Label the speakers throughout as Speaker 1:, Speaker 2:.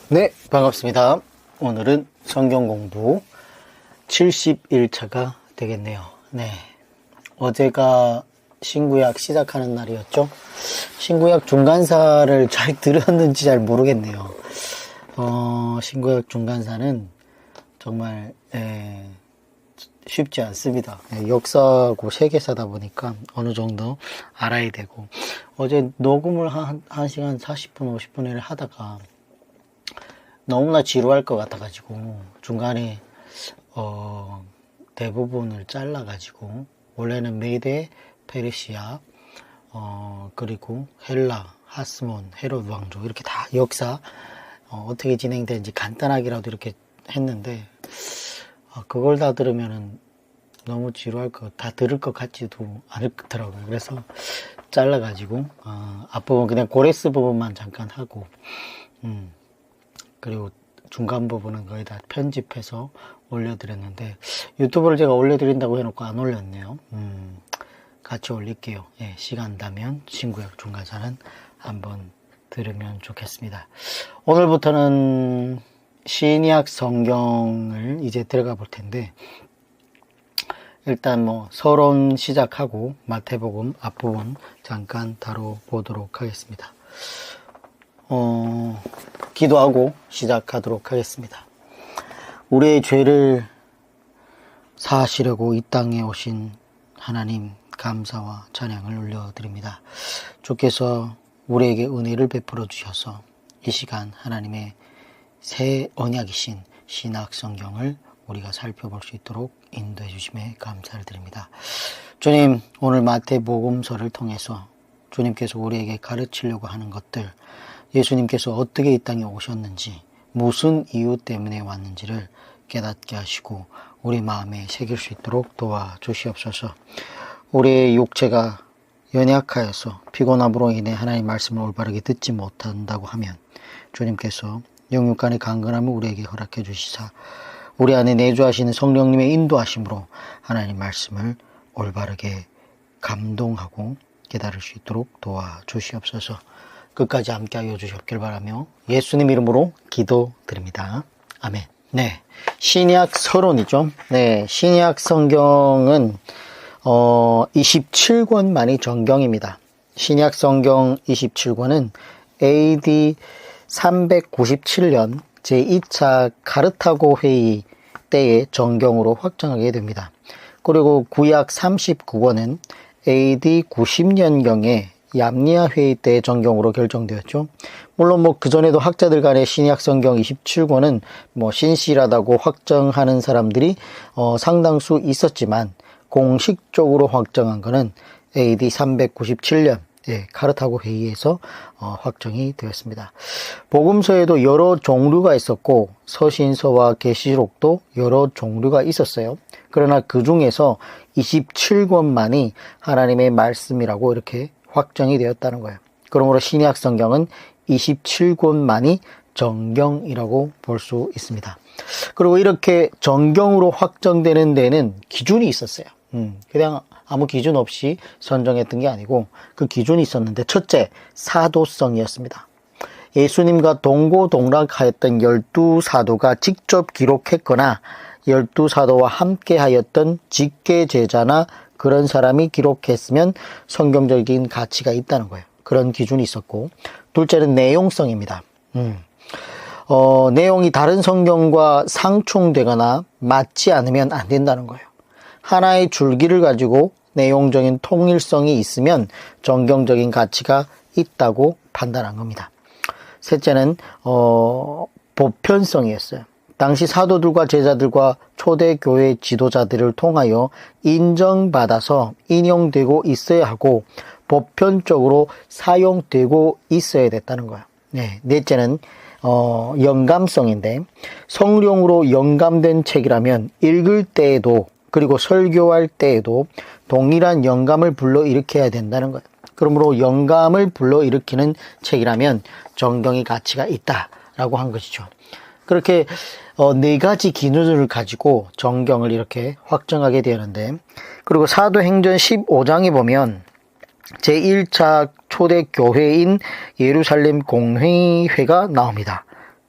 Speaker 1: 네, 반갑습니다. 오늘은 성경 공부 71차가 되겠네요. 네. 어제가 신구약 시작하는 날이었죠. 신구약 중간사를 잘 들었는지 잘 모르겠네요. 신구약 중간사는 정말, 쉽지 않습니다. 역사고 세계사다 보니까 어느 정도 알아야 되고, 어제 녹음을 한 1시간 40분, 50분을 하다가 너무나 지루할 것 같아가지고 중간에 대부분을 잘라가지고 원래는 메데, 페르시아, 그리고 헬라, 하스몬, 헤롯 왕조 이렇게 다 역사 어떻게 진행되는지 간단하게라도 이렇게 했는데 그걸 다 들으면은 너무 지루할 다 들을 것 같지도 않더라고요. 그래서 잘라가지고 앞부분 그냥 고레스 부분만 잠깐 하고 그리고 중간 부분은 거의 다 편집해서 올려드렸는데 유튜브를 제가 올려드린다고 해놓고 안 올렸네요. 같이 올릴게요. 예, 시간 나면 신구약 중간사는 한번 들으면 좋겠습니다. 오늘부터는 신약 성경을 이제 들어가 볼 텐데 일단 서론 시작하고 마태복음 앞부분 잠깐 다뤄보도록 하겠습니다. 기도하고 시작하도록 하겠습니다. 우리의 죄를 사하시려고 이 땅에 오신 하나님 감사와 찬양을 올려드립니다. 주께서 우리에게 은혜를 베풀어 주셔서 이 시간 하나님의 새 언약이신 신약 성경을 우리가 살펴볼 수 있도록 인도해 주심에 감사를 드립니다. 주님, 오늘 마태복음서를 통해서 주님께서 우리에게 가르치려고 하는 것들, 예수님께서 어떻게 이 땅에 오셨는지, 무슨 이유 때문에 왔는지를 깨닫게 하시고 우리 마음에 새길 수 있도록 도와주시옵소서. 우리의 육체가 연약하여서 피곤함으로 인해 하나님의 말씀을 올바르게 듣지 못한다고 하면 주님께서 영육간의 강건함을 우리에게 허락해 주시사 우리 안에 내주하시는 성령님의 인도하심으로 하나님 말씀을 올바르게 감동하고 깨달을 수 있도록 도와주시옵소서. 끝까지 함께하여 주시옵길 바라며 예수님 이름으로 기도드립니다. 아멘. 네, 신약 서론이죠. 네, 신약 성경은 27권만이 정경입니다. 신약 성경 27권은 AD 397년 제2차 카르타고 회의 때의 정경으로 확정하게 됩니다. 그리고 구약 39권은 AD 90년경에 얌니아 회의 때 정경으로 결정되었죠. 물론 그전에도 학자들 간의 신약 성경 27권은 신실하다고 확정하는 사람들이 상당수 있었지만 공식적으로 확정한 것은 AD 397년 카르타고 회의에서 확정이 되었습니다. 복음서에도 여러 종류가 있었고 서신서와 계시록도 여러 종류가 있었어요. 그러나 그 중에서 27권만이 하나님의 말씀이라고 이렇게 확정이 되었다는 거예요. 그러므로 신약 성경은 27권만이 정경이라고 볼 수 있습니다. 그리고 이렇게 정경으로 확정되는 데는 기준이 있었어요. 그냥 아무 기준 없이 선정했던 게 아니고 그 기준이 있었는데 첫째, 사도성이었습니다. 예수님과 동고동락하였던 12사도가 직접 기록했거나 12사도와 함께 하였던 직계제자나 그런 사람이 기록했으면 성경적인 가치가 있다는 거예요. 그런 기준이 있었고, 둘째는 내용성입니다. 내용이 다른 성경과 상충되거나 맞지 않으면 안 된다는 거예요. 하나의 줄기를 가지고 내용적인 통일성이 있으면 정경적인 가치가 있다고 판단한 겁니다. 셋째는 보편성이었어요. 당시 사도들과 제자들과 초대교회 지도자들을 통하여 인정받아서 인용되고 있어야 하고 보편적으로 사용되고 있어야 됐다는 거예요. 네, 넷째는 영감성인데 성령으로 영감된 책이라면 읽을 때에도 그리고 설교할 때에도 동일한 영감을 불러일으켜야 된다는 거예요. 그러므로 영감을 불러일으키는 책이라면 정경의 가치가 있다라고 한 것이죠. 그렇게 네 가지 기준을 가지고 정경을 이렇게 확정하게 되는데, 그리고 사도행전 15장에 보면 제1차 초대교회인 예루살렘 공회회가 나옵니다.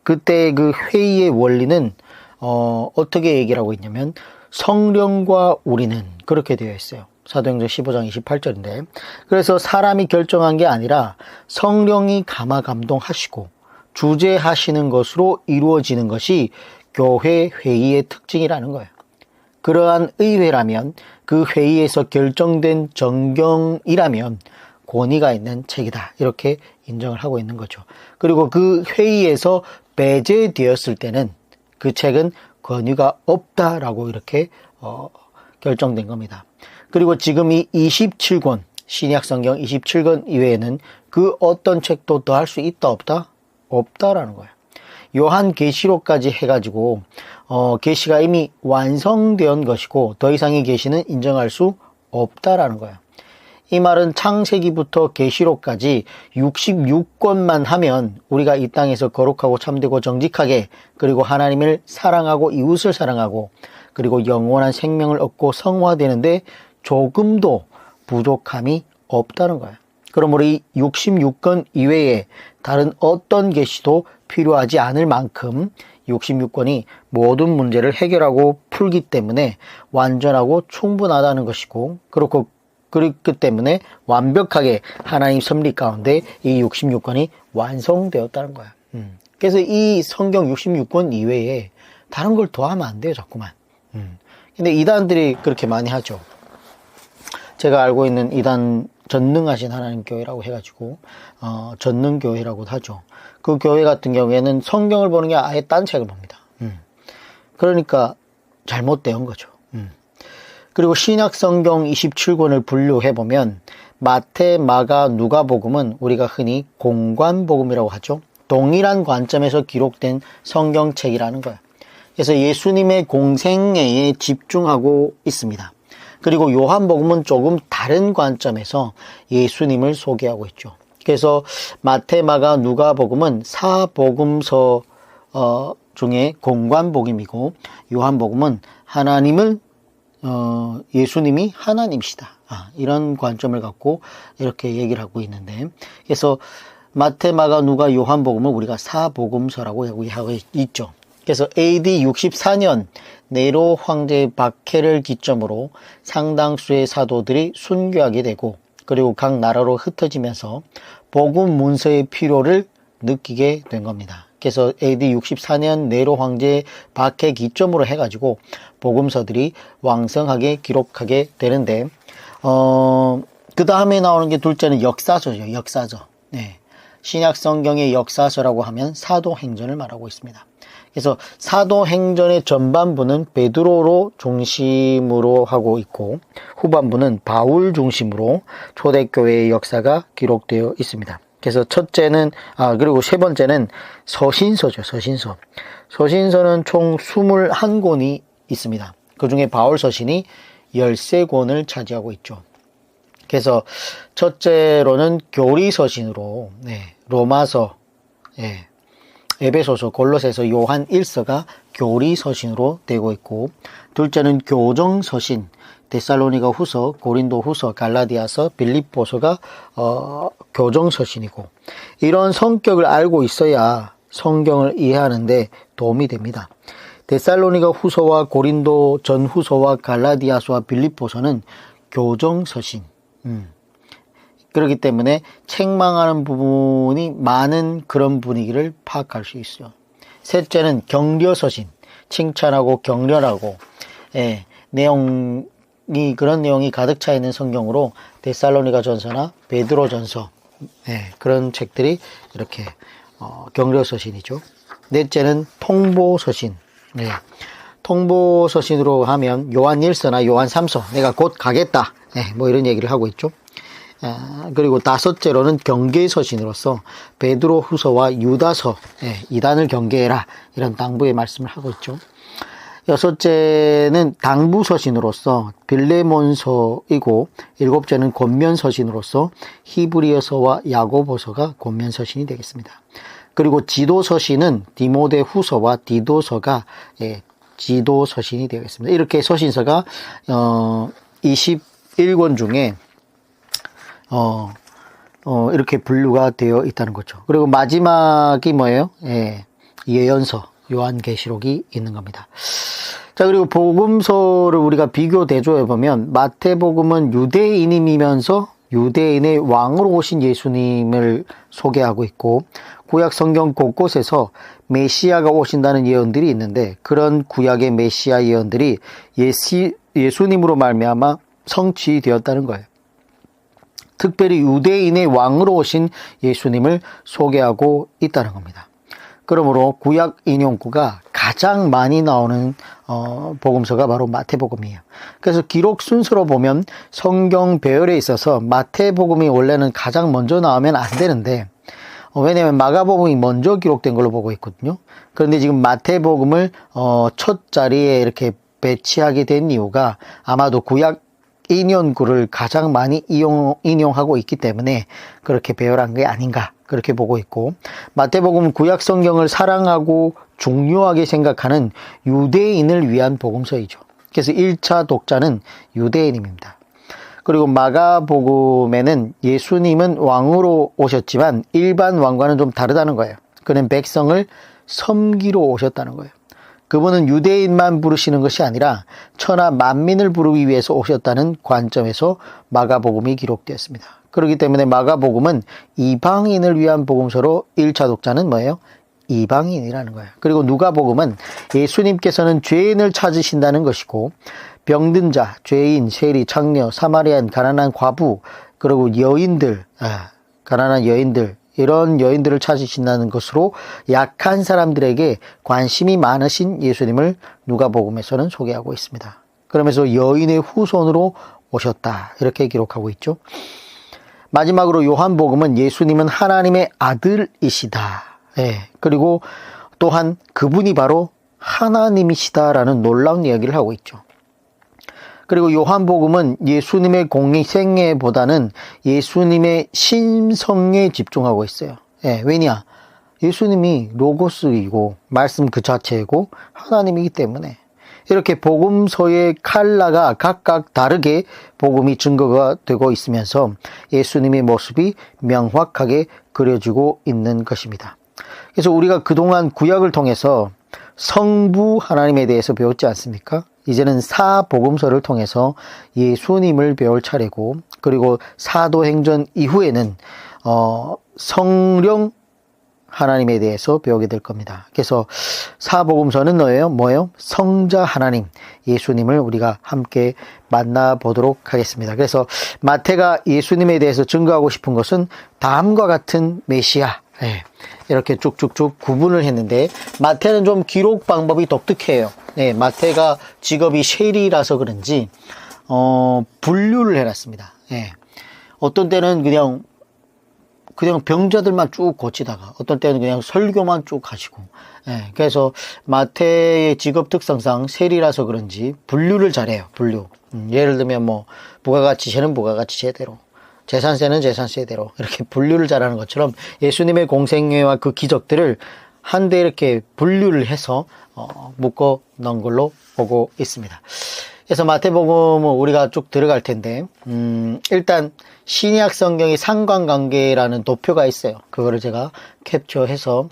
Speaker 1: 그때 그 회의의 원리는 어떻게 얘기를 하고 있냐면 성령과 우리는 그렇게 되어 있어요. 사도행전 15장 28절인데 그래서 사람이 결정한 게 아니라 성령이 감화 감동하시고 주재하시는 것으로 이루어지는 것이 교회 회의의 특징이라는 거예요. 그러한 의회라면 그 회의에서 결정된 정경이라면 권위가 있는 책이다. 이렇게 인정을 하고 있는 거죠. 그리고 그 회의에서 배제되었을 때는 그 책은 권위가 없다라고 이렇게 결정된 겁니다. 그리고 지금 이 27권 신약 성경 27권 이외에는 그 어떤 책도 더 할 수 있다 없다? 없다라는 거예요. 요한 계시록까지 해가지고 계시가 이미 완성된 것이고 더 이상의 계시는 인정할 수 없다라는 거예요. 이 말은 창세기부터 계시록까지 66권만 하면 우리가 이 땅에서 거룩하고 참되고 정직하게 그리고 하나님을 사랑하고 이웃을 사랑하고 그리고 영원한 생명을 얻고 성화되는데 조금도 부족함이 없다는 거예요. 그러므로 이 66권 이외에 다른 어떤 계시도 필요하지 않을 만큼 66권이 모든 문제를 해결하고 풀기 때문에 완전하고 충분하다는 것이고 그렇기 때문에 완벽하게 하나님 섭리 가운데 이 66권이 완성되었다는 거야. 그래서 이 성경 66권 이외에 다른 걸 더하면 안 돼요, 자꾸만. 근데 이단들이 그렇게 많이 하죠. 제가 알고 있는 이단 전능하신 하나님 교회라고 해가지고 전능교회라고도 하죠. 그 교회 같은 경우에는 성경을 보는 게 아예 딴 책을 봅니다. 그러니까 잘못된 거죠. 그리고 신약 성경 27권을 분류해보면 마태, 마가, 누가복음은 우리가 흔히 공관복음이라고 하죠. 동일한 관점에서 기록된 성경책이라는 거예요. 그래서 예수님의 공생애에 집중하고 있습니다. 그리고 요한복음은 조금 다른 관점에서 예수님을 소개하고 있죠. 그래서 마태, 마가, 누가복음은 사복음서 중에 공관복음이고 요한복음은 하나님을 예수님이 하나님이시다. 이런 관점을 갖고 이렇게 얘기를 하고 있는데 그래서 마태, 마가, 누가, 요한복음을 우리가 사복음서라고 하고 있죠. 그래서 AD 64년 네로 황제의 박해를 기점으로 상당수의 사도들이 순교하게 되고 그리고 각 나라로 흩어지면서 복음 문서의 필요를 느끼게 된 겁니다. 그래서 AD 64년 네로 황제의 박해 기점으로 해가지고 복음서들이 왕성하게 기록하게 되는데 그 다음에 나오는 게 둘째는 역사서죠. 역사서. 네. 신약 성경의 역사서라고 하면 사도행전을 말하고 있습니다. 그래서 사도행전의 전반부는 베드로로 중심으로 하고 있고 후반부는 바울 중심으로 초대교회의 역사가 기록되어 있습니다. 그래서 첫째는 그리고 세 번째는 서신서죠. 서신서. 서신서는 총 21권이 있습니다. 그 중에 바울 서신이 13권을 차지하고 있죠. 그래서 첫째로는 교리서신으로 로마서, 에베소서, 골로새서, 요한 1서가 교리서신으로 되고 있고 둘째는 교정서신, 데살로니가 후서, 고린도 후서, 갈라디아서, 빌립보서가 교정서신이고 이런 성격을 알고 있어야 성경을 이해하는데 도움이 됩니다. 데살로니가 후서와 고린도 전후서와 갈라디아서와 빌립보서는 교정서신. 그렇기 때문에 책망하는 부분이 많은 그런 분위기를 파악할 수 있어요. 셋째는 격려서신, 칭찬하고 격려하고 그런 내용이 가득 차 있는 성경으로 데살로니가 전서나 베드로 전서 그런 책들이 이렇게 격려서신이죠. 넷째는 통보서신. 통보서신으로 하면 요한 1서나 요한 3서 내가 곧 가겠다 뭐 이런 얘기를 하고 있죠. 그리고 다섯째로는 경계서신으로서 베드로 후서와 유다서 이단을 경계해라 이런 당부의 말씀을 하고 있죠. 여섯째는 당부서신으로서 빌레몬서이고 일곱째는 권면서신으로서 히브리어서와 야고보서가 권면서신이 되겠습니다. 그리고 지도서신은 디모데 후서와 디도서가 지도서신이 되겠습니다. 이렇게 서신서가 21권 중에 이렇게 분류가 되어 있다는 거죠. 그리고 마지막이 뭐예요? 예언서, 요한계시록이 있는 겁니다. 자, 그리고 복음서를 우리가 비교 대조해 보면 마태복음은 유대인이면서 유대인의 왕으로 오신 예수님을 소개하고 있고, 구약 성경 곳곳에서 메시아가 오신다는 예언들이 있는데, 그런 구약의 메시아 예언들이 예수님으로 말미암아 성취되었다는 거예요. 특별히 유대인의 왕으로 오신 예수님을 소개하고 있다는 겁니다. 그러므로 구약 인용구가 가장 많이 나오는 복음서가 바로 마태복음이에요. 그래서 기록 순서로 보면 성경 배열에 있어서 마태복음이 원래는 가장 먼저 나오면 안 되는데, 왜냐하면 마가복음이 먼저 기록된 걸로 보고 있거든요. 그런데 지금 마태복음을 첫 자리에 이렇게 배치하게 된 이유가 아마도 구약 인용구를 가장 많이 인용하고 있기 때문에 그렇게 배열한 게 아닌가, 그렇게 보고 있고, 마태복음은 구약 성경을 사랑하고 중요하게 생각하는 유대인을 위한 복음서이죠. 그래서 1차 독자는 유대인입니다. 그리고 마가복음에는 예수님은 왕으로 오셨지만 일반 왕과는 좀 다르다는 거예요. 그는 백성을 섬기러 오셨다는 거예요. 그분은 유대인만 부르시는 것이 아니라 천하 만민을 부르기 위해서 오셨다는 관점에서 마가복음이 기록되었습니다. 그렇기 때문에 마가복음은 이방인을 위한 복음서로 1차 독자는 뭐예요? 이방인이라는 거예요. 그리고 누가복음은 예수님께서는 죄인을 찾으신다는 것이고, 병든 자, 죄인, 세리, 창녀, 사마리아인, 가난한 과부, 그리고 여인들, 가난한 여인들, 이런 여인들을 찾으신다는 것으로 약한 사람들에게 관심이 많으신 예수님을 누가복음에서는 소개하고 있습니다. 그러면서 여인의 후손으로 오셨다, 이렇게 기록하고 있죠. 마지막으로 요한복음은 예수님은 하나님의 아들이시다, 그리고 또한 그분이 바로 하나님이시다라는 놀라운 이야기를 하고 있죠. 그리고 요한복음은 예수님의 공생애보다는 예수님의 신성에 집중하고 있어요. 왜냐? 예수님이 로고스이고 말씀 그 자체이고 하나님이기 때문에 이렇게 복음서의 컬러가 각각 다르게 복음이 증거가 되고 있으면서 예수님의 모습이 명확하게 그려지고 있는 것입니다. 그래서 우리가 그동안 구약을 통해서 성부 하나님에 대해서 배웠지 않습니까? 이제는 사복음서를 통해서 예수님을 배울 차례고, 그리고 사도행전 이후에는 성령 하나님에 대해서 배우게 될 겁니다. 그래서 사복음서는 뭐예요? 성자 하나님, 예수님을 우리가 함께 만나보도록 하겠습니다. 그래서 마태가 예수님에 대해서 증거하고 싶은 것은 다음과 같은 메시아, 이렇게 쭉쭉쭉 구분을 했는데, 마태는 좀 기록 방법이 독특해요. 마태가 직업이 세리라서 그런지 분류를 해놨습니다. 어떤 때는 그냥 병자들만 쭉 고치다가, 어떤 때는 그냥 설교만 쭉 하시고, 그래서 마태의 직업 특성상 세리라서 그런지 분류를 잘해요. 분류. 예를 들면 뭐 부가가치세는 부가가치세대로, 재산세는 재산세대로 이렇게 분류를 잘하는 것처럼 예수님의 공생애와 그 기적들을 한데 이렇게 분류를 해서 묶어 넣은 걸로 보고 있습니다. 그래서 마태복음은 우리가 쭉 들어갈 텐데, 일단 신약 성경의 상관관계라는 도표가 있어요. 그거를 제가 캡처해서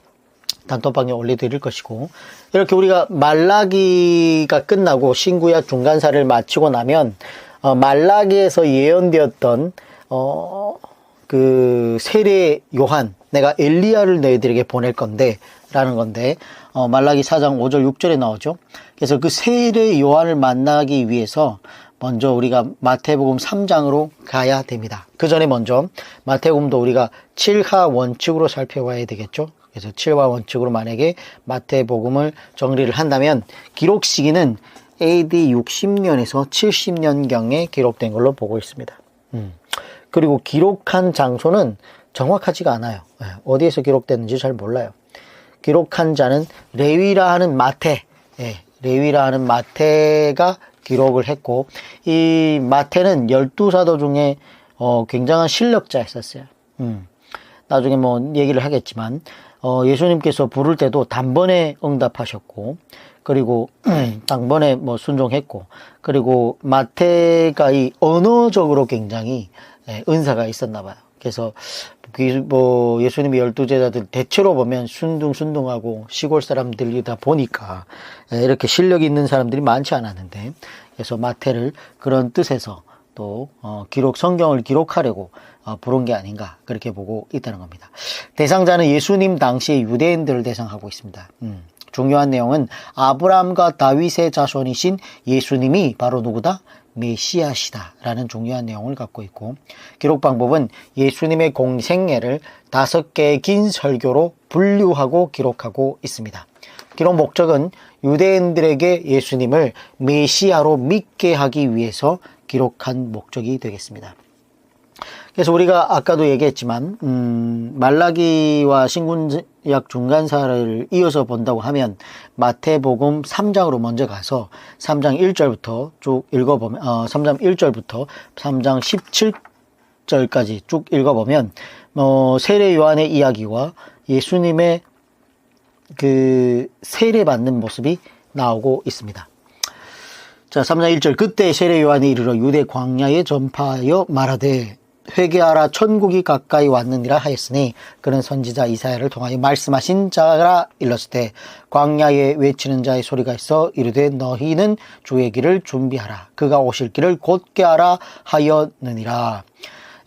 Speaker 1: 단톡방에 올려드릴 것이고, 이렇게 우리가 말라기가 끝나고 신구약 중간사를 마치고 나면 말라기에서 예언되었던 그 세례 요한, 내가 엘리야를 너희들에게 보낼 건데 라는 건데, 말라기 4장 5절 6절에 나오죠. 그래서 그 세례 요한을 만나기 위해서 먼저 우리가 마태복음 3장으로 가야 됩니다. 그 전에 먼저 마태복음도 우리가 7하 원칙으로 살펴봐야 되겠죠. 그래서 7화 원칙으로 만약에 마태복음을 정리를 한다면 기록 시기는 AD 60년에서 70년경에 기록된 걸로 보고 있습니다. 그리고 기록한 장소는 정확하지가 않아요. 어디에서 기록됐는지 잘 몰라요. 기록한 자는 레위라 하는 마태, 레위라 하는 마태가 기록을 했고, 이 마태는 12사도 중에 굉장한 실력자였었어요. 나중에 뭐 얘기를 하겠지만 예수님께서 부를 때도 단번에 응답하셨고, 그리고 단번에 뭐 순종했고, 그리고 마태가 이 언어적으로 굉장히 은사가 있었나 봐요. 그래서 예수님의 12제자들 대체로 보면 순둥순둥하고 시골 사람들이다 보니까 이렇게 실력이 있는 사람들이 많지 않았는데, 그래서 마태를 그런 뜻에서 또 성경을 기록하려고 부른 게 아닌가, 그렇게 보고 있다는 겁니다. 대상자는 예수님 당시의 유대인들을 대상하고 있습니다. 중요한 내용은 아브라함과 다윗의 자손이신 예수님이 바로 누구다? 메시아시다 라는 중요한 내용을 갖고 있고, 기록 방법은 예수님의 공생애를 5개의 긴 설교로 분류하고 기록하고 있습니다. 기록 목적은 유대인들에게 예수님을 메시아로 믿게 하기 위해서 기록한 목적이 되겠습니다. 그래서 우리가 아까도 얘기했지만 말라기와 신구약 중간사를 이어서 본다고 하면 마태복음 3장으로 먼저 가서 3장 1절부터 쭉 읽어보면 3장 1절부터 3장 17절까지 쭉 읽어보면 세례 요한의 이야기와 예수님의 그 세례받는 모습이 나오고 있습니다. 자, 3장 1절, 그때 세례 요한이 이르러 유대 광야에 전파하여 말하되 회개하라, 천국이 가까이 왔느니라 하였으니 그는 선지자 이사야를 통하여 말씀하신 자라 일렀을 때 광야에 외치는 자의 소리가 있어 이르되 너희는 주의 길을 준비하라, 그가 오실 길을 곧게 하라 하였느니라.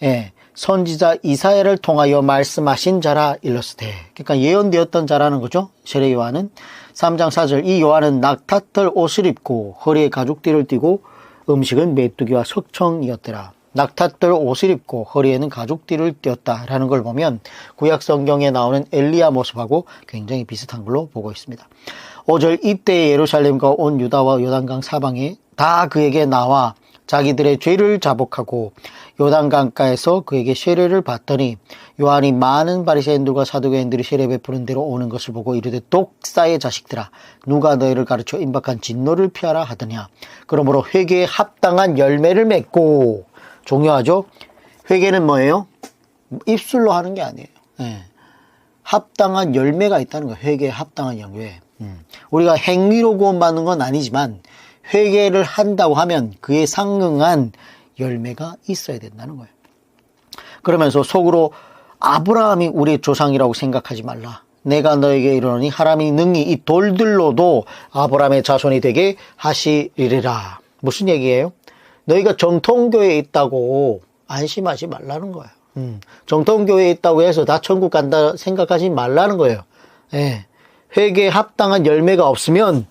Speaker 1: 예, 선지자 이사야를 통하여 말씀하신 자라 일렀을 때, 그러니까 예언되었던 자라는 거죠. 세례 요한은 3장 4절, 이 요한은 낙타털 옷을 입고 허리에 가죽띠를 띠고 음식은 메뚜기와 석청이었더라. 낙타털 옷을 입고 허리에는 가죽띠를 띄었다라는 걸 보면 구약 성경에 나오는 엘리야 모습하고 굉장히 비슷한 걸로 보고 있습니다. 5절, 이때 예루살렘과 온 유다와 요단강 사방에 다 그에게 나와 자기들의 죄를 자복하고 요단강가에서 그에게 세례를 받더니 요한이 많은 바리새인들과 사두개인들이 세례 베푸는 데로 오는 것을 보고 이르되 독사의 자식들아, 누가 너희를 가르쳐 임박한 진노를 피하라 하더냐. 그러므로 회개에 합당한 열매를 맺고, 중요하죠. 회개는 뭐예요? 입술로 하는 게 아니에요. 네. 합당한 열매가 있다는 거예요. 회개에 합당한 열매. 우리가 행위로 구원받는 건 아니지만 회개를 한다고 하면 그에 상응한 열매가 있어야 된다는 거예요. 그러면서 속으로 아브라함이 우리의 조상이라고 생각하지 말라. 내가 너에게 이르노니 하나님이 능히 이 돌들로도 아브라함의 자손이 되게 하시리라. 무슨 얘기예요? 너희가 정통교회에 있다고 안심하지 말라는 거예요. 정통교회에 있다고 해서 다 천국 간다 생각하지 말라는 거예요. 예. 회개에 합당한 열매가 없으면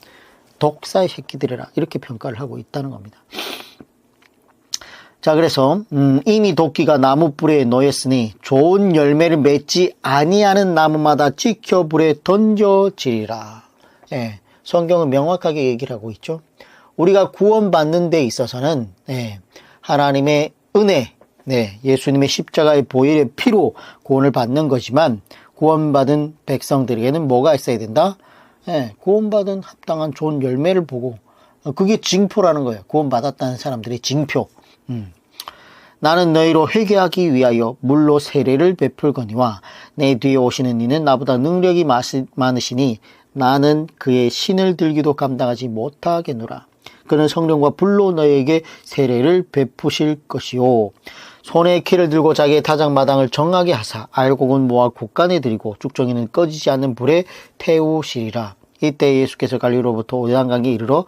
Speaker 1: 독사의 새끼들이라, 이렇게 평가를 하고 있다는 겁니다. 자, 그래서 이미 도끼가 나무 뿌리에 놓였으니 좋은 열매를 맺지 아니하는 나무마다 찍혀 불에 던져지리라. 예, 성경은 명확하게 얘기를 하고 있죠. 우리가 구원받는 데 있어서는 하나님의 은혜, 예수님의 십자가의 보혈의 피로 구원을 받는 거지만, 구원받은 백성들에게는 뭐가 있어야 된다? 구원받은 합당한 좋은 열매를 보고, 그게 징표라는 거예요. 구원받았다는 사람들의 징표. 나는 너희로 회개하기 위하여 물로 세례를 베풀거니와 내 뒤에 오시는 이는 나보다 능력이 많으시니 나는 그의 신을 들기도 감당하지 못하겠노라. 그는 성령과 불로 너희에게 세례를 베푸실 것이요, 손에 키를 들고 자기의 타작마당을 정하게 하사 알곡은 모아 곳간에 들이고 쭉정이는 꺼지지 않는 불에 태우시리라. 이때 예수께서 갈릴리로부터 요단강에 이르러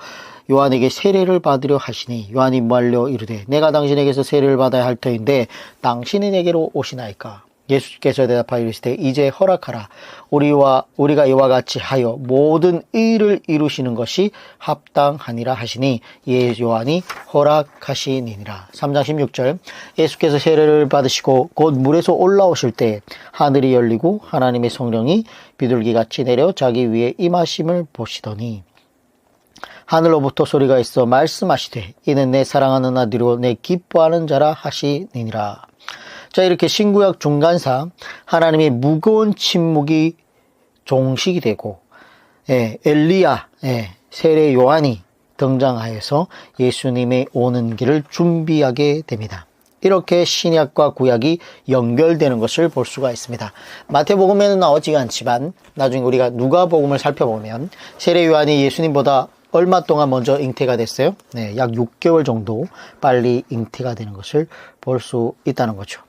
Speaker 1: 요한에게 세례를 받으려 하시니 요한이 말려 이르되 내가 당신에게서 세례를 받아야 할 터인데 당신이 내게로 오시나이까. 예수께서 대답하여 이르시되 이제 허락하라. 우리가 이와 같이 하여 모든 의를 이루시는 것이 합당하니라 하시니 요한이 허락하시니라. 3장 16절, 예수께서 세례를 받으시고 곧 물에서 올라오실 때 하늘이 열리고 하나님의 성령이 비둘기같이 내려 자기 위에 임하심을 보시더니 하늘로부터 소리가 있어 말씀하시되 이는 내 사랑하는 아들이요 내 기뻐하는 자라 하시니라. 자, 이렇게 신구약 중간사 하나님의 무거운 침묵이 종식이 되고 엘리야, 세례 요한이 등장하여서 예수님의 오는 길을 준비하게 됩니다. 이렇게 신약과 구약이 연결되는 것을 볼 수가 있습니다. 마태복음에는 나오지 않지만 나중에 우리가 누가복음을 살펴보면 세례 요한이 예수님보다 얼마 동안 먼저 잉태가 됐어요? 약 6개월 정도 빨리 잉태가 되는 것을 볼 수 있다는 거죠.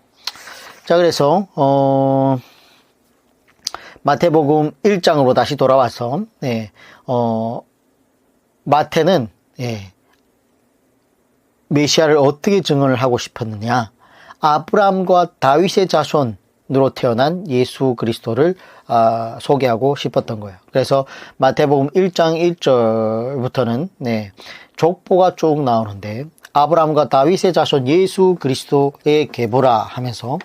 Speaker 1: 자, 그래서 마태복음 1장으로 다시 돌아와서 마태는 메시아를 어떻게 증언을 하고 싶었느냐? 아브라함과 다윗의 자손으로 태어난 예수 그리스도를 소개하고 싶었던 거예요. 그래서 마태복음 1장 1절부터는 족보가 쭉 나오는데 아브라함과 다윗의 자손 예수 그리스도의 계보라 하면서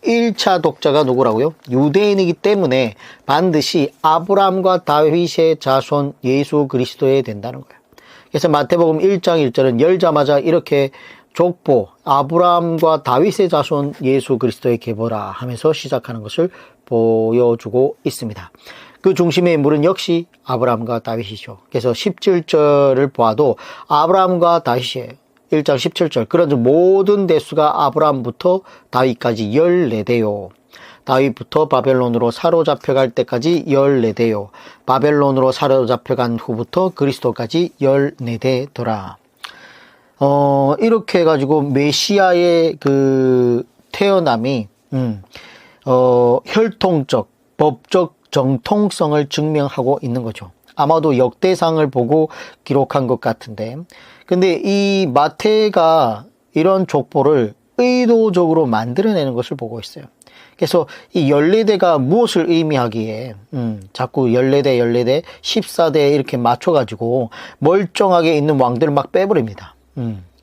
Speaker 1: 1차 독자가 누구라고요? 유대인이기 때문에 반드시 아브라함과 다윗의 자손 예수 그리스도에 된다는 거예요. 그래서 마태복음 1장 1절은 열자마자 이렇게 족보 아브라함과 다윗의 자손 예수 그리스도의 계보라 하면서 시작하는 것을 보여주고 있습니다. 그 중심의 인물은 역시 아브라함과 다윗이죠. 그래서 17절을 보아도 아브라함과 다윗이에요. 1장 17절 그런 모든 대수가 아브라함부터 다윗까지 14대요. 다윗부터 바벨론으로 사로잡혀갈 때까지 14대요. 바벨론으로 사로잡혀간 후부터 그리스도까지 14대더라. 이렇게 해가지고 메시아의 그 태어남이 혈통적, 법적 정통성을 증명하고 있는 거죠. 아마도 역대상을 보고 기록한 것 같은데, 근데 이 마태가 이런 족보를 의도적으로 만들어내는 것을 보고 있어요. 그래서 이 14대가 무엇을 의미하기에 자꾸 14대 14대 이렇게 맞춰가지고 멀쩡하게 있는 왕들을 막 빼버립니다.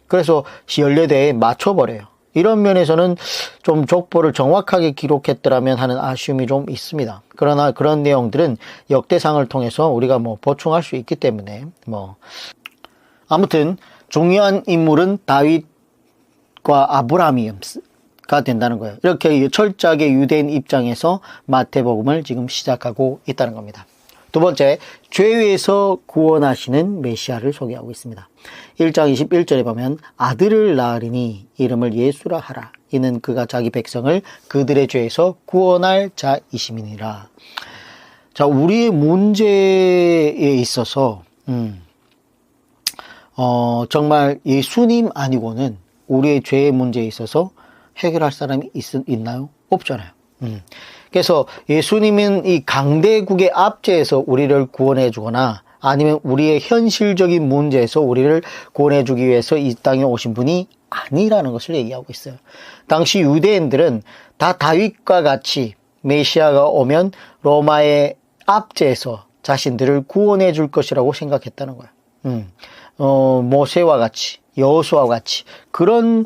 Speaker 1: 그래서 14대에 맞춰버려요. 이런 면에서는 좀 족보를 정확하게 기록했더라면 하는 아쉬움이 좀 있습니다. 그러나 그런 내용들은 역대상을 통해서 우리가 보충할 수 있기 때문에 아무튼 중요한 인물은 다윗과 아브라함이가 된다는 거예요. 이렇게 철저하게 유대인 입장에서 마태복음을 지금 시작하고 있다는 겁니다. 두 번째, 죄에서 구원하시는 메시아를 소개하고 있습니다. 1장 21절에 보면 아들을 낳으리니 이름을 예수라 하라. 이는 그가 자기 백성을 그들의 죄에서 구원할 자이심이니라. 자, 우리의 문제에 있어서 정말 예수님 아니고는 우리의 죄의 문제에 있어서 해결할 사람이 있나요? 없잖아요. 그래서 예수님은 이 강대국의 압제에서 우리를 구원해 주거나 아니면 우리의 현실적인 문제에서 우리를 구원해 주기 위해서 이 땅에 오신 분이 아니라는 것을 얘기하고 있어요. 당시 유대인들은 다 다윗과 같이 메시아가 오면 로마의 압제에서 자신들을 구원해 줄 것이라고 생각했다는 거예요. 모세와 같이 여호수아와 같이 그런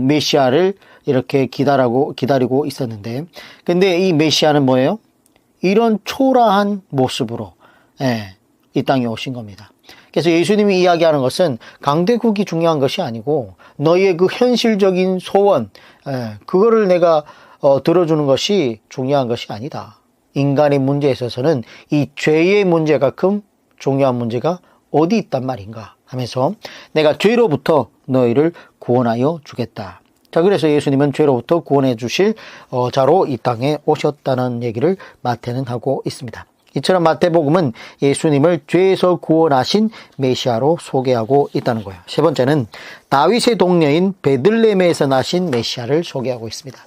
Speaker 1: 메시아를 이렇게 기다리고 있었는데, 근데 이 메시아는 뭐예요? 이런 초라한 모습으로 이 땅에 오신 겁니다. 그래서 예수님이 이야기하는 것은 강대국이 중요한 것이 아니고 너희의 그 현실적인 소원, 그거를 내가 들어주는 것이 중요한 것이 아니다. 인간의 문제에 있어서는 이 죄의 문제만큼 중요한 문제가 어디 있단 말인가 하면서 내가 죄로부터 너희를 구원하여 주겠다. 자, 그래서 예수님은 죄로부터 구원해 주실 자로 이 땅에 오셨다는 얘기를 마태는 하고 있습니다. 이처럼 마태복음은 예수님을 죄에서 구원하신 메시아로 소개하고 있다는 거예요. 세 번째는 다윗의 동네인 베들레헴에서 나신 메시아를 소개하고 있습니다.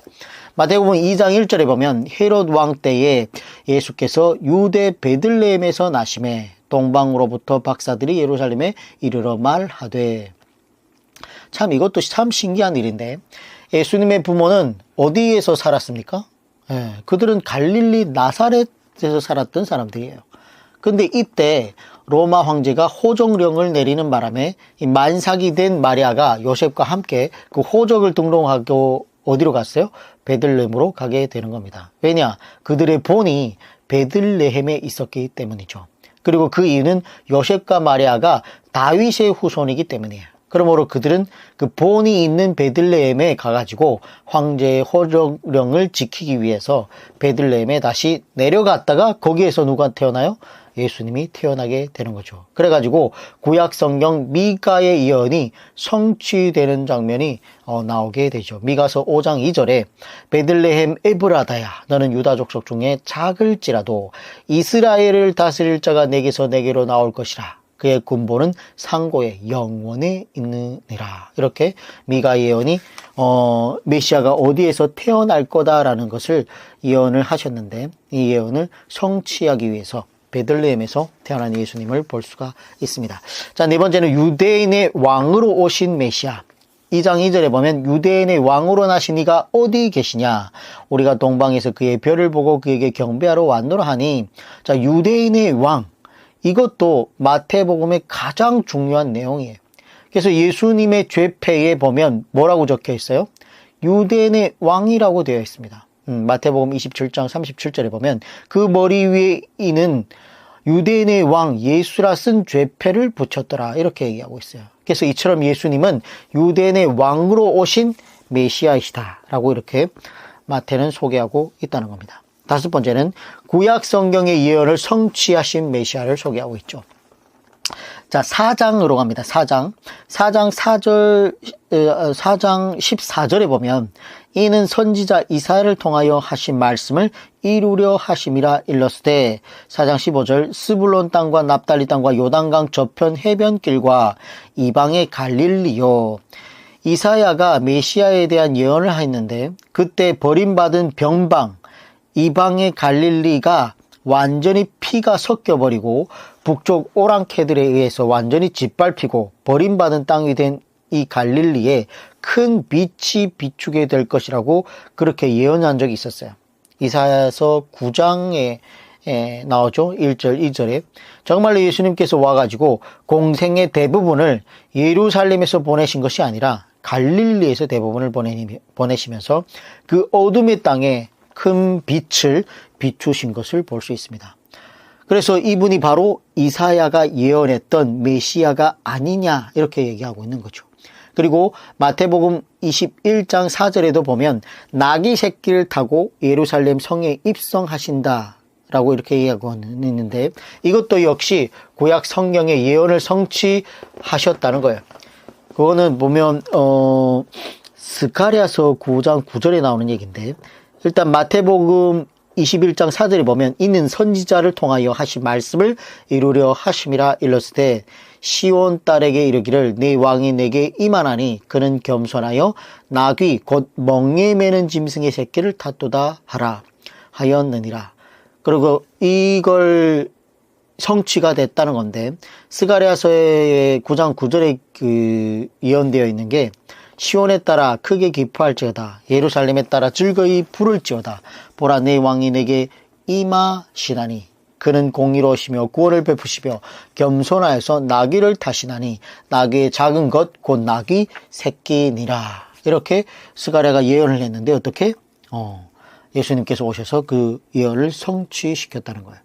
Speaker 1: 마태복음 2장 1절에 보면 헤롯 왕 때에 예수께서 유대 베들레헴에서 나심에 동방으로부터 박사들이 예루살렘에 이르러 말하되. 참 이것도 참 신기한 일인데 예수님의 부모는 어디에서 살았습니까? 그들은 갈릴리 나사렛에서 살았던 사람들이에요. 근데 이때 로마 황제가 호적령을 내리는 바람에 이 만삭이 된 마리아가 요셉과 함께 그 호적을 등록하고 어디로 갔어요? 베들레헴으로 가게 되는 겁니다. 왜냐? 그들의 본이 베들레헴에 있었기 때문이죠. 그리고 그 이유는 요셉과 마리아가 다윗의 후손이기 때문이에요. 그러므로 그들은 그 본이 있는 베들레헴에 가가지고 황제의 호적령을 지키기 위해서 베들레헴에 다시 내려갔다가 거기에서 누가 태어나요? 예수님이 태어나게 되는 거죠. 그래가지고 구약 성경 미가의 예언이 성취되는 장면이 나오게 되죠. 미가서 5장 2절에 베들레헴 에브라다야 너는 유다 족속 중에 작을지라도 이스라엘을 다스릴 자가 내게서 내게로 나올 것이라. 그의 군보는 상고에 영원에 있느니라. 이렇게 미가 예언이 메시아가 어디에서 태어날 거다라는 것을 예언을 하셨는데, 이 예언을 성취하기 위해서 베들레헴에서 태어난 예수님을 볼 수가 있습니다. 자, 네 번째는 유대인의 왕으로 오신 메시아. 2장 2절에 보면 유대인의 왕으로 나신 이가 어디 계시냐? 우리가 동방에서 그의 별을 보고 그에게 경배하러 왔노라 하니, 자, 유대인의 왕. 이것도 마태복음의 가장 중요한 내용이에요. 그래서 예수님의 죄패에 보면 뭐라고 적혀 있어요? 유대인의 왕이라고 되어 있습니다. 마태복음 27장 37절에 보면 그 머리 위에 이는 유대인의 왕 예수라 쓴 죄패를 붙였더라. 이렇게 얘기하고 있어요. 그래서 이처럼 예수님은 유대인의 왕으로 오신 메시아이시다 라고 이렇게 마태는 소개하고 있다는 겁니다. 다섯 번째는 구약 성경의 예언을 성취하신 메시아를 소개하고 있죠. 자, 4장으로 갑니다. 4장 14절에 보면 이는 선지자 이사야를 통하여 하신 말씀을 이루려 하심이라 일렀으되, 4장 15절 스불론 땅과 납달리 땅과 요단강 저편 해변길과 이방의 갈릴리요. 이사야가 메시아에 대한 예언을 했는데, 그때 버림받은 변방 이방의 갈릴리가 완전히 피가 섞여버리고 북쪽 오랑캐들에 의해서 완전히 짓밟히고 버림받은 땅이 된 이 갈릴리에 큰 빛이 비추게 될 것이라고 그렇게 예언한 적이 있었어요. 이사야서 9장에 나오죠. 1절 2절에 정말로 예수님께서 와가지고 공생의 대부분을 예루살렘에서 보내신 것이 아니라 갈릴리에서 대부분을 보내시면서 그 어둠의 땅에 큰 빛을 비추신 것을 볼 수 있습니다. 그래서 이분이 바로 이사야가 예언했던 메시아가 아니냐 이렇게 얘기하고 있는 거죠. 그리고 마태복음 21장 4절에도 보면 나귀 새끼를 타고 예루살렘 성에 입성하신다 라고 이렇게 얘기하고 있는데, 이것도 역시 구약 성경의 예언을 성취하셨다는 거예요. 그거는 보면 스가랴서 9장 9절에 나오는 얘기인데, 일단 마태복음 21장 4절에 보면 이는 선지자를 통하여 하신 말씀을 이루려 하심이라 일렀으되, 시온 딸에게 이르기를 내 왕이 내게 임하나니 그는 겸손하여 나귀 곧 멍에 매는 짐승의 새끼를 탔도다 하라 하였느니라. 그리고 이걸 성취가 됐다는 건데, 스가랴서의 9장 9절에 그 예언되어 있는 게 시온에 따라 크게 기뻐할지어다 예루살렘에 따라 즐거이 부를지어다 보라 내 왕이 내게 임하시나니 그는 공의로우시며 구원을 베푸시며 겸손하여서 나귀를 타시나니 나귀의 작은 것 곧 나귀 새끼니라. 이렇게 스가랴가 예언을 했는데 어떻게? 예수님께서 오셔서 그 예언을 성취시켰다는 거예요.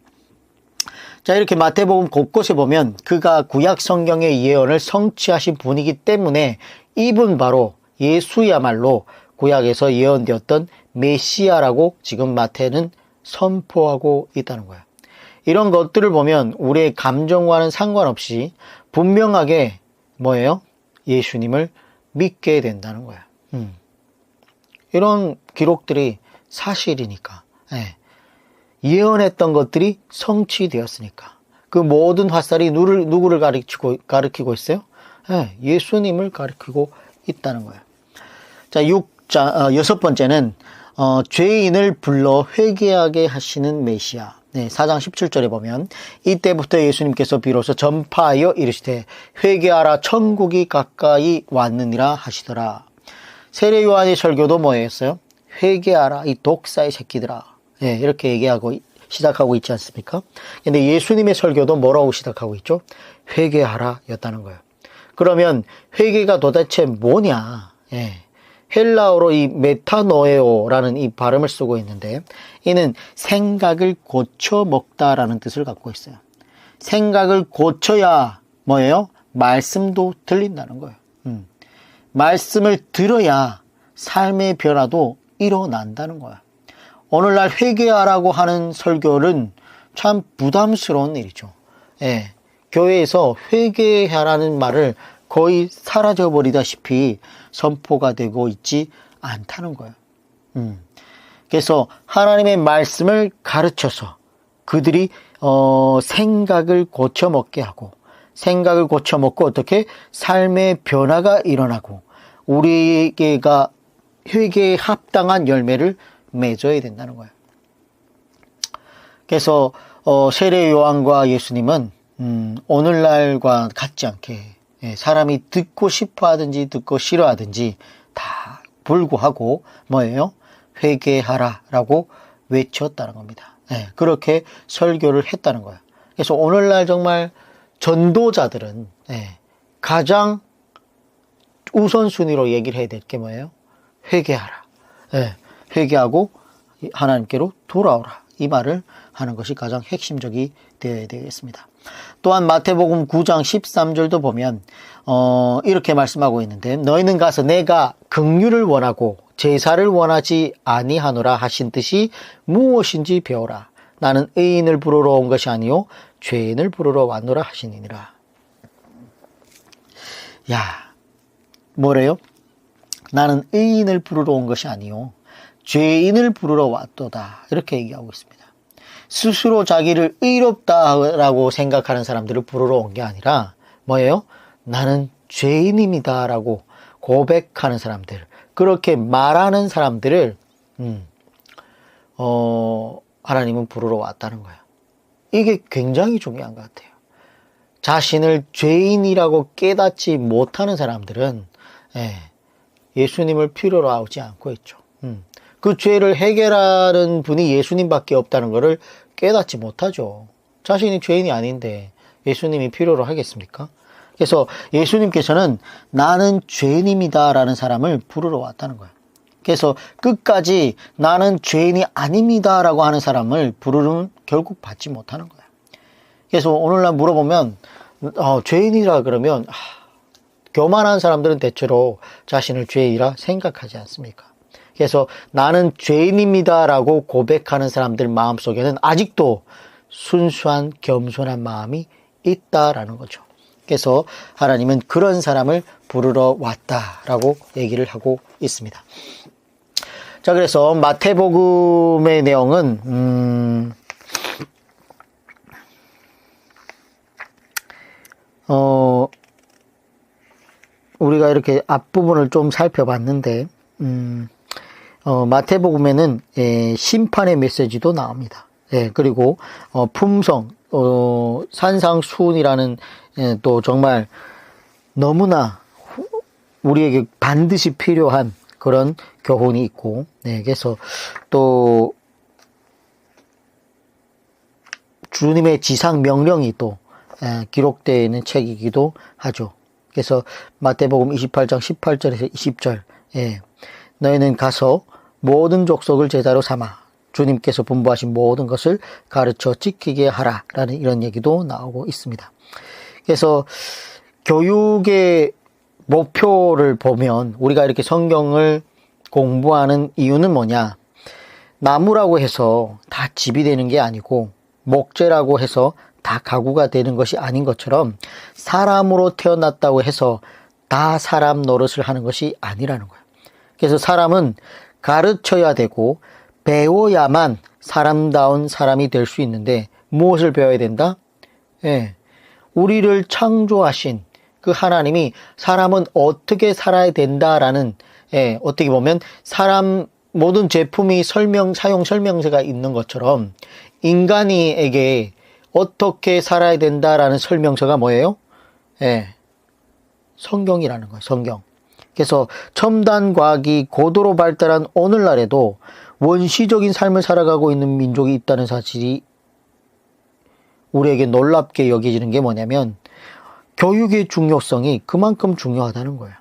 Speaker 1: 자, 이렇게 마태복음 곳곳에 보면 그가 구약 성경의 예언을 성취하신 분이기 때문에 이분 바로 예수야말로 구약에서 예언되었던 메시아라고 지금 마태는 선포하고 있다는 거예요. 이런 것들을 보면 우리의 감정과는 상관없이 분명하게 뭐예요? 예수님을 믿게 된다는 거예요. 이런 기록들이 사실이니까. 예언했던 것들이 성취되었으니까. 그 모든 화살이 누구를 가리키고 있어요? 예수님을 가리키고 있다는 거예요. 자, 여섯 번째는 죄인을 불러 회개하게 하시는 메시아. 4장 17절에 보면 이때부터 예수님께서 비로소 전파하여 이르시되 회개하라 천국이 가까이 왔느니라 하시더라. 세례 요한의 설교도 뭐였어요? 회개하라 이 독사의 새끼들아. 이렇게 얘기하고 시작하고 있지 않습니까? 근데 예수님의 설교도 뭐라고 시작하고 있죠? 회개하라 였다는 거예요. 그러면 회개가 도대체 뭐냐? 헬라어로 이 메타노에오라는 이 발음을 쓰고 있는데, 이는 생각을 고쳐 먹다라는 뜻을 갖고 있어요. 생각을 고쳐야 뭐예요? 말씀도 들린다는 거예요. 말씀을 들어야 삶의 변화도 일어난다는 거야. 오늘날 회개하라고 하는 설교는 참 부담스러운 일이죠. 교회에서 회개하라는 말을 거의 사라져버리다시피 선포가 되고 있지 않다는 거예요. 그래서 하나님의 말씀을 가르쳐서 그들이 생각을 고쳐먹게 하고 생각을 고쳐먹고 어떻게 삶의 변화가 일어나고 우리에게가 회개에 합당한 열매를 맺어야 된다는 거예요. 그래서 세례 요한과 예수님은 오늘날과 같지 않게 사람이 듣고 싶어 하든지 듣고 싫어하든지 다 불구하고 뭐예요? 회개하라 라고 외쳤다는 겁니다. 그렇게 설교를 했다는 거예요. 그래서 오늘날 정말 전도자들은 가장 우선순위로 얘기를 해야 될 게 뭐예요? 회개하라. 회개하고 하나님께로 돌아오라. 이 말을 하는 것이 가장 핵심적이 되어야 되겠습니다. 또한 마태복음 9장 13절도 보면 이렇게 말씀하고 있는데 너희는 가서 내가 긍휼을 원하고 제사를 원하지 아니하노라 하신 뜻이 무엇인지 배우라. 나는 의인을 부르러 온 것이 아니요 죄인을 부르러 왔노라 하시니라. 야, 뭐래요? 나는 의인을 부르러 온 것이 아니요 죄인을 부르러 왔도다. 이렇게 얘기하고 있습니다. 스스로 자기를 의롭다라고 생각하는 사람들을 부르러 온 게 아니라 뭐예요? 나는 죄인입니다라고 고백하는 사람들, 그렇게 말하는 사람들을 하나님은 부르러 왔다는 거예요. 이게 굉장히 중요한 것 같아요. 자신을 죄인이라고 깨닫지 못하는 사람들은 예수님을 필요로 하지 않고 있죠. 그 죄를 해결하는 분이 예수님밖에 없다는 것을 깨닫지 못하죠. 자신이 죄인이 아닌데 예수님이 필요로 하겠습니까? 그래서 예수님께서는 나는 죄인입니다 라는 사람을 부르러 왔다는 거예요. 그래서 끝까지 나는 죄인이 아닙니다 라고 하는 사람을 부르면 결국 받지 못하는 거예요. 그래서 오늘날 물어보면 죄인이라 그러면 교만한 사람들은 대체로 자신을 죄인이라 생각하지 않습니까? 그래서 나는 죄인입니다 라고 고백하는 사람들 마음속에는 아직도 순수한 겸손한 마음이 있다라는 거죠. 그래서 하나님은 그런 사람을 부르러 왔다라고 얘기를 하고 있습니다. 자, 그래서 마태복음의 내용은 우리가 이렇게 앞부분을 좀 살펴봤는데 마태복음에는 심판의 메시지도 나옵니다. 그리고 품성, 산상수훈이라는 또 정말 너무나 우리에게 반드시 필요한 그런 교훈이 있고, 그래서 또 주님의 지상 명령이 또 기록되어 있는 책이기도 하죠. 그래서 마태복음 28장 18절에서 20절, 너희는 가서 모든 족속을 제자로 삼아 주님께서 분부하신 모든 것을 가르쳐 지키게 하라 라는 이런 얘기도 나오고 있습니다. 그래서 교육의 목표를 보면 우리가 이렇게 성경을 공부하는 이유는 뭐냐? 나무라고 해서 다 집이 되는 게 아니고 목재라고 해서 다 가구가 되는 것이 아닌 것처럼 사람으로 태어났다고 해서 다 사람 노릇을 하는 것이 아니라는 거예요. 그래서 사람은 가르쳐야 되고 배워야만 사람다운 사람이 될 수 있는데 무엇을 배워야 된다? 우리를 창조하신 그 하나님이 사람은 어떻게 살아야 된다라는 어떻게 보면 사람 모든 제품이 사용 설명서가 있는 것처럼 인간이에게 어떻게 살아야 된다라는 설명서가 뭐예요? 성경이라는 거예요. 성경. 그래서 첨단 과학이 고도로 발달한 오늘날에도 원시적인 삶을 살아가고 있는 민족이 있다는 사실이 우리에게 놀랍게 여겨지는 게 뭐냐면 교육의 중요성이 그만큼 중요하다는 거예요.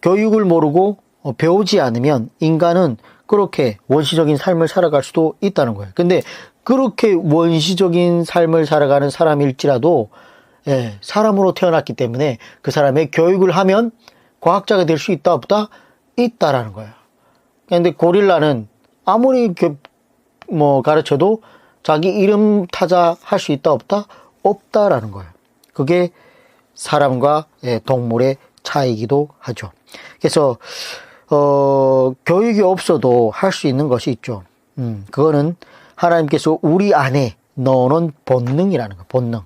Speaker 1: 교육을 모르고 배우지 않으면 인간은 그렇게 원시적인 삶을 살아갈 수도 있다는 거예요. 근데 그렇게 원시적인 삶을 살아가는 사람일지라도 사람으로 태어났기 때문에 그 사람의 교육을 하면 과학자가 될 수 있다 없다? 있다라는 거예요. 근데 고릴라는 아무리 가르쳐도 자기 이름 타자 할 수 있다 없다? 없다라는 거예요. 그게 사람과 동물의 차이기도 하죠. 그래서 교육이 없어도 할 수 있는 것이 있죠. 그거는 하나님께서 우리 안에 넣어놓은 본능이라는 거예요. 본능.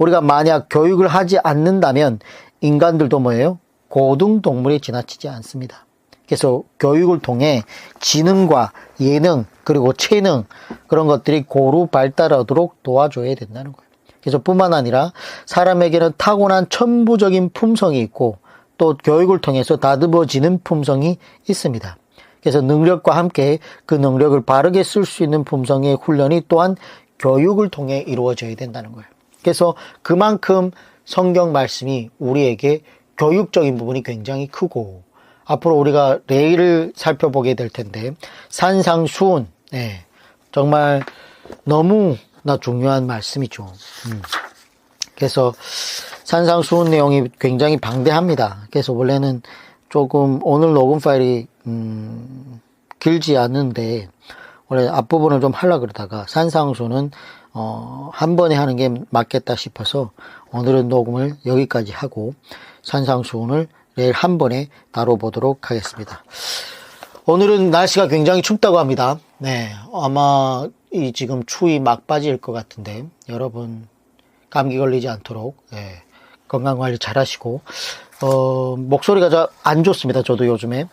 Speaker 1: 우리가 만약 교육을 하지 않는다면 인간들도 뭐예요? 고등동물에 지나치지 않습니다. 그래서 교육을 통해 지능과 예능 그리고 체능 그런 것들이 고루 발달하도록 도와줘야 된다는 거예요. 그래서 뿐만 아니라 사람에게는 타고난 천부적인 품성이 있고 또 교육을 통해서 다듬어지는 품성이 있습니다. 그래서 능력과 함께 그 능력을 바르게 쓸 수 있는 품성의 훈련이 또한 교육을 통해 이루어져야 된다는 거예요. 그래서 그만큼 성경 말씀이 우리에게 교육적인 부분이 굉장히 크고 앞으로 우리가 레일을 살펴보게 될 텐데 산상수훈 정말 너무나 중요한 말씀이죠. 그래서 산상수훈 내용이 굉장히 방대합니다. 그래서 원래는 조금 오늘 녹음 파일이 길지 않은데 원래 앞부분을 좀 하려고 그러다가 산상수훈은 한 번에 하는 게 맞겠다 싶어서 오늘은 녹음을 여기까지 하고 산상수훈을 내일 한 번에 다뤄보도록 하겠습니다. 오늘은 날씨가 굉장히 춥다고 합니다. 아마 이 지금 추위 막바지일 것 같은데 여러분 감기 걸리지 않도록 건강관리 잘 하시고 목소리가 안 좋습니다. 저도 요즘에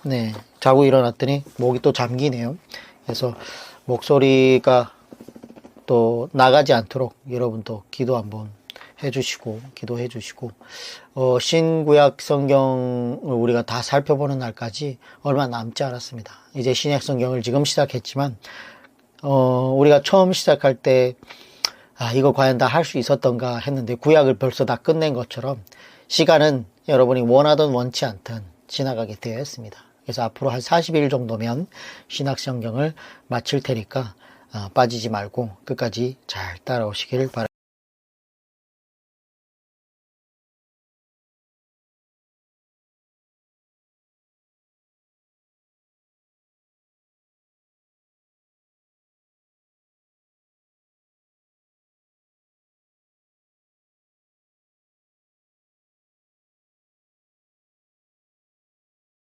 Speaker 1: 자고 일어났더니 목이 또 잠기네요. 그래서 목소리가 또 나가지 않도록 여러분도 기도 한번 해주시고 기도해 주시고 신구약 성경을 우리가 다 살펴보는 날까지 얼마 남지 않았습니다. 이제 신약 성경을 지금 시작했지만 우리가 처음 시작할 때 이거 과연 다 할 수 있었던가 했는데 구약을 벌써 다 끝낸 것처럼 시간은 여러분이 원하든 원치 않든 지나가게 되어 있습니다. 그래서 앞으로 한 40일 정도면 신약 성경을 마칠 테니까 빠지지 말고 끝까지 잘 따라오시길 바랍니다.